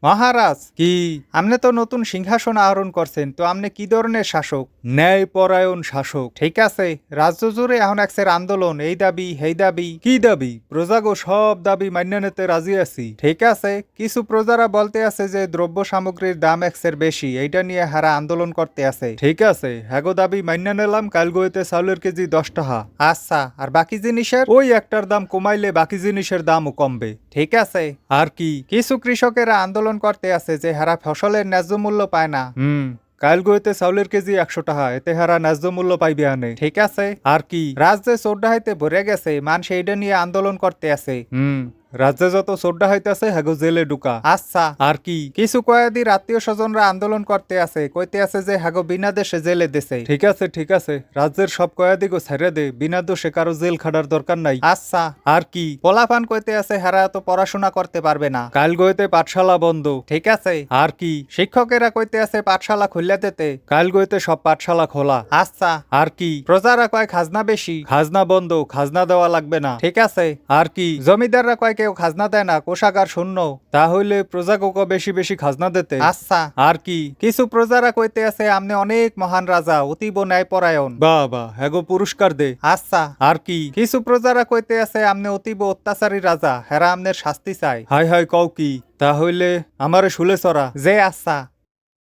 মহারাজ কি আপনি তো নতুন সিংহাসন আহরণ করছেন, তো আপনি কি ধরনের শাসক? ন্যায়পরায়ণ শাসক। ঠিক আছে, রাজ্য জুড়ে এখন একসের আন্দোলন, এই দাবি এই দাবি। কি দাবি? প্রজাগো সব দাবি মান্য নিতে রাজি আছি। ঠিক আছে, কিছু প্রজারা বলতে আছে যে দ্রব্য সামগ্রীর দাম একসের বেশি, এইটা নিয়ে হারা আন্দোলন করতে আছে। ঠিক আছে, হ্যাগো দাবি মান্য নিলাম, কাল গইতে চাউলের কেজি 10 টাকা। আচ্ছা, আর বাকি জিনিসের ওই একটার দাম কমাইলে বাকি জিনিসের দামও কমবে। ঠিক আছে। আর কি কিছু কৃষকেরা আন্দোলন করতে আছে যে হারা ফসলের ন্যায্য মূল্য পায় না। কাল গইতে চাউলের কেজি 100 টাকা, এতে হারা ন্যায্য মূল্য পাইবে আনে। ঠিক আছে। আর কি রাজ্যে চোরডাহাইতে ভরে গেছে, মানুষ এইটা নিয়ে আন্দোলন করতে আছে। রাজ্যে যত চোরডা হইতাছে হ্যাগো জেলে ঢুকা। আচ্ছা। আর কি কিছু কয়েদির আত্মীয় স্বজনরা আন্দোলন করতে আছে, কইতে আছে যে হ্যাগো বিনা দেশে জেলে দেশে। ঠিক আছে ঠিক আছে, রাজ্যের সব কয়েদিগো ছেড়ে দে, বিনা দোষে কারো জেল খাটার দরকার নাই। আচ্ছা। আর কি পোলাপান কইতে আছে হারা তো পড়াশোনা করতে পারবে না, কাল গইতে পাঠশালা বন্ধ। ঠিক আছে। আর কি শিক্ষকেরা কইতে আছে পাঠশালা খুললে দিতে, কাল গইতে সব পাঠশালা খোলা। আচ্ছা। আর কি প্রজারা কয় খাজনা বেশি, খাজনা বন্ধ, খাজনা দেওয়া লাগবে না। ঠিক আছে। আর কি জমিদাররা কয় কেউ খাজনা দেয় না, কোষাগার শূন্য, তাহলে প্রজাকে বেশি বেশি খাজনা দিতে। আচ্ছা। আর কি কিছু প্রজারা কইতে আছে আমনে অনেক মহান রাজা, অতীব ন্যায়পরায়ণ। বাবা হ্যাগো পুরস্কার দে। আচ্ছা। আর কি কিছু প্রজারা কইতে আছে আমনে অতীব অত্যাচারী রাজা, হেরা আমনের শাস্তি চাই। হাই হাই কও কি, তাহলে আমারে শুলে চড়া যে। আচ্ছা।